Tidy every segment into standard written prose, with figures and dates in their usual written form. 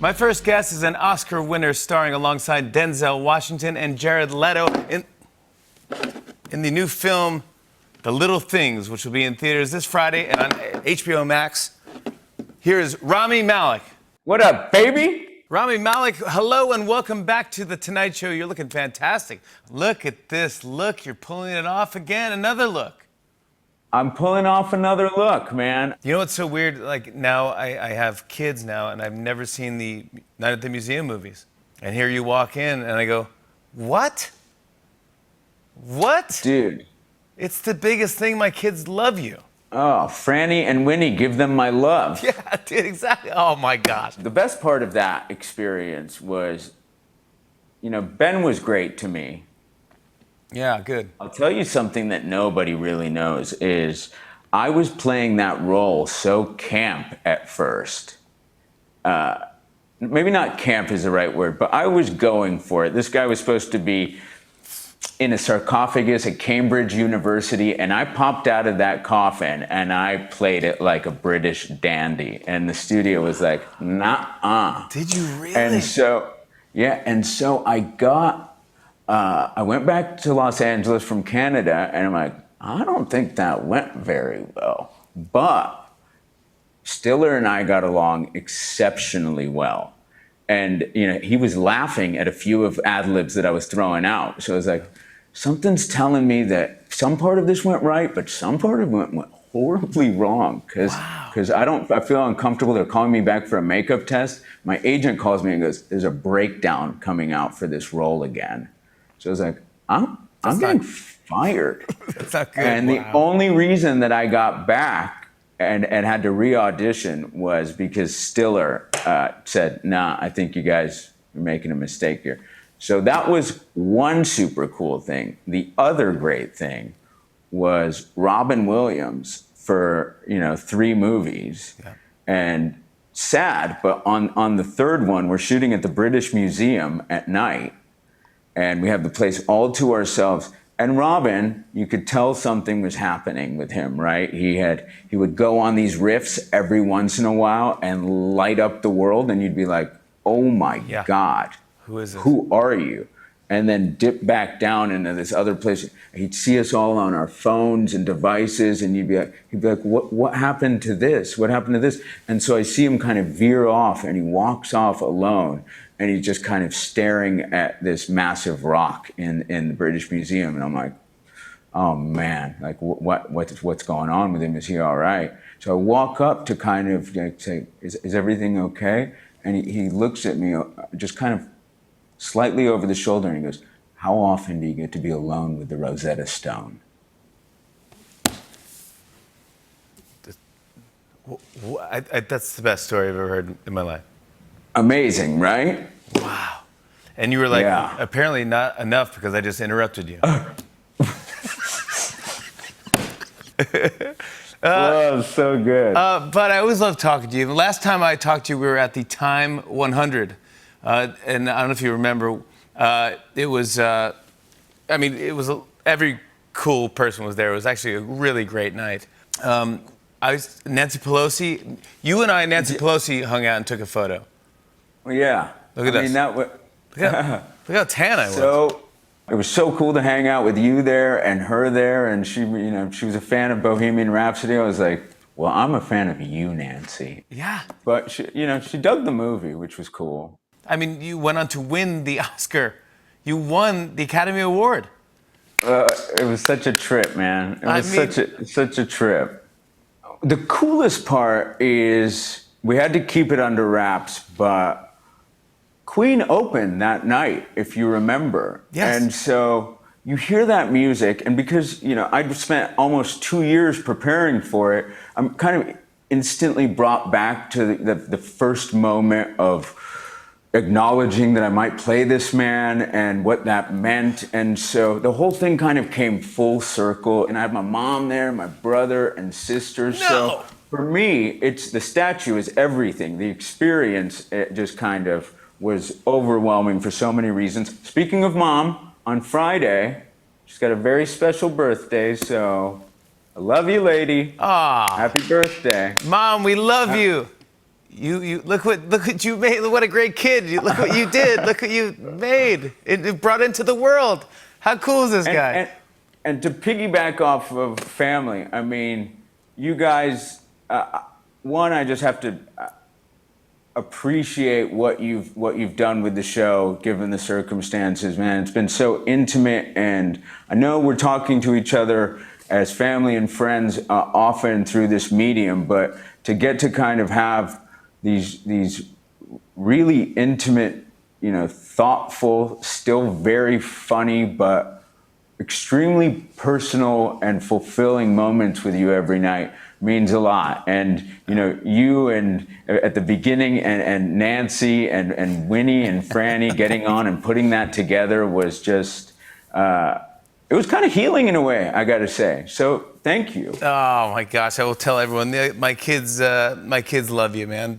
My first guest is an Oscar winner starring alongside Denzel Washington and Jared Leto in the new film The Little Things, which will be in theaters this Friday and on HBO Max. Here is Rami Malek. What up, baby? Rami Malek, hello and welcome back to The Tonight Show. You're looking fantastic. Look at this look. You're pulling it off again. Another look. I'm pulling off another look, man. You know what's so weird? Like now I have kids now and I've never seen the Night at the Museum movies. And here you walk in and I go, what? What? Dude. It's the biggest thing. My kids love you. Oh, Franny and Winnie, give them my love. Yeah, dude, exactly. Oh my gosh. The best part of that experience was, Ben was great to me. Yeah, good. I'll tell you something that nobody really knows is I was playing that role so camp at first. Maybe not camp is the right word, but I was going for it. This guy was supposed to be in a sarcophagus at Cambridge University, and I popped out of that coffin and I played it like a British dandy. And the studio was like, nah. Did you really? And so I went back to Los Angeles from Canada, and I'm like, I don't think that went very well. But Stiller and I got along exceptionally well. And, he was laughing at a few of ad-libs that I was throwing out. So I was like, something's telling me that some part of this went right, but some part of it went horribly wrong. Because I feel uncomfortable. They're calling me back for a makeup test. My agent calls me and goes, there's a breakdown coming out for this role again. So I was like, I'm getting fired. That's not good. And the only reason that I got back and had to re-audition was because Stiller said, nah, I think you guys are making a mistake here. So that was one super cool thing. The other great thing was Robin Williams for, 3 movies. Yeah. And sad, but on the third one, we're shooting at the British Museum at night. And we have the place all to ourselves. And Robin, you could tell something was happening with him, right? He would go on these riffs every once in a while and light up the world, and you'd be like, oh my God. Who is this? Who are you? And then dip back down into this other place. He'd see us all on our phones and devices, and he'd be like, what happened to this? What happened to this? And so I see him kind of veer off, and he walks off alone. And he's just kind of staring at this massive rock in the British Museum. And I'm like, oh man, like what's going on with him? Is he all right? So I walk up to kind of say, is everything okay? And he looks at me just kind of slightly over the shoulder and he goes, how often do you get to be alone with the Rosetta Stone? That's the best story I've ever heard in my life. Amazing, right? Wow. And you were like, apparently not enough because I just interrupted you. Oh, so good. But I always love talking to you. The last time I talked to you, we were at the Time 100. And I don't know if you remember, it was every cool person was there. It was actually a really great night. Nancy Pelosi, you and I, Nancy Pelosi hung out and took a photo. Well, yeah. Look at this. Look how tan I was. So it was so cool to hang out with you there and her there, and she was a fan of Bohemian Rhapsody. I was like, well, I'm a fan of you, Nancy. Yeah. But she dug the movie, which was cool. I mean, you went on to win the Oscar. You won the Academy Award. It was such a trip, man. It was such a trip. The coolest part is we had to keep it under wraps, but Queen opened that night, if you remember. Yes. And so you hear that music, and because, I'd spent almost 2 years preparing for it, I'm kind of instantly brought back to the first moment of acknowledging that I might play this man and what that meant. And so the whole thing kind of came full circle, and I had my mom there, my brother and sisters. No. So for me, the statue is everything. The experience, it just kind of was overwhelming for so many reasons. Speaking of mom, on Friday, she's got a very special birthday, so I love you, lady. Ah. Happy birthday. Mom, we love you. You look what you made. What a great kid. Look what you did. Look what you made. It brought into the world. How cool is this guy? And to piggyback off of family, I mean, you guys, one, I just have to appreciate what you've done with the show, given the circumstances, man. It's been so intimate, and I know we're talking to each other as family and friends often through this medium, but to get to kind of have these really intimate, thoughtful, still very funny, but extremely personal and fulfilling moments with you every night means a lot. And you and at the beginning and Nancy and Winnie and Franny getting on and putting that together was just it was kind of healing in a way, I gotta say. So thank you. Oh my gosh, I will tell everyone. My kids love you, man.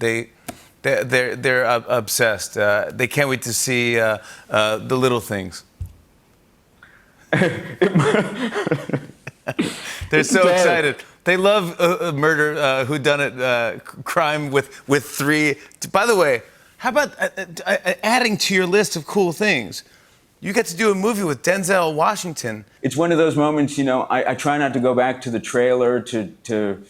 They're obsessed. They can't wait to see The Little Things. They're so excited. They love murder, whodunit, crime with three. By the way, how about adding to your list of cool things? You get to do a movie with Denzel Washington. It's one of those moments, I try not to go back to the trailer to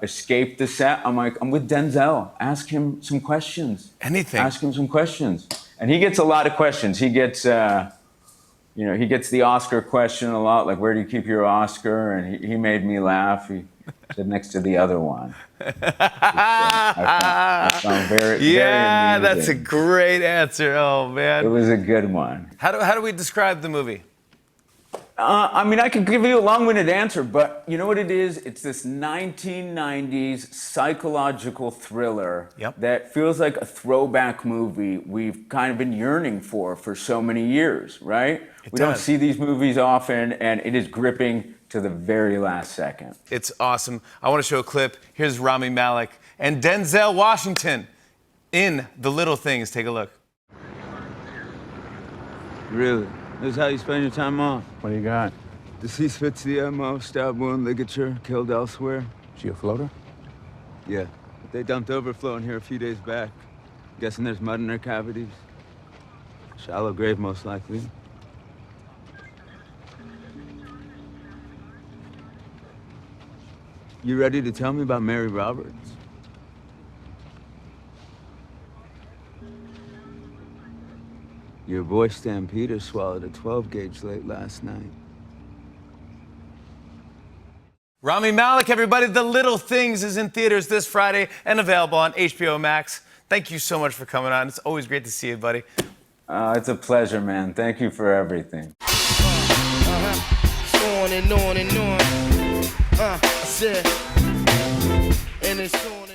escape the set. I'm like, I'm with Denzel. Ask him some questions. Anything. Ask him some questions. And he gets a lot of questions. He gets, he gets the Oscar question a lot, like, where do you keep your Oscar? And he made me laugh. He said next to the other one. I found very amusing. That's a great answer. Oh, man. It was a good one. How do we describe the movie? I mean, I could give you a long-winded answer, but you know what it is? It's this 1990s psychological thriller that feels like a throwback movie we've kind of been yearning for so many years, right? We don't see these movies often, and it is gripping to the very last second. It's awesome. I want to show a clip. Here's Rami Malek and Denzel Washington in The Little Things. Take a look. Really? This is how you spend your time off? What do you got? Deceased fits the MO, stab wound, ligature, killed elsewhere. She a floater? Yeah. They dumped overflow in here a few days back. Guessing there's mud in her cavities. Shallow grave, most likely. You ready to tell me about Mary Roberts? Your boy Stampeder swallowed a 12-gauge late last night. Rami Malek, everybody. The Little Things is in theaters this Friday and available on HBO Max. Thank you so much for coming on. It's always great to see you, buddy. It's a pleasure, man. Thank you for everything. On and on and on. I said, and it's on.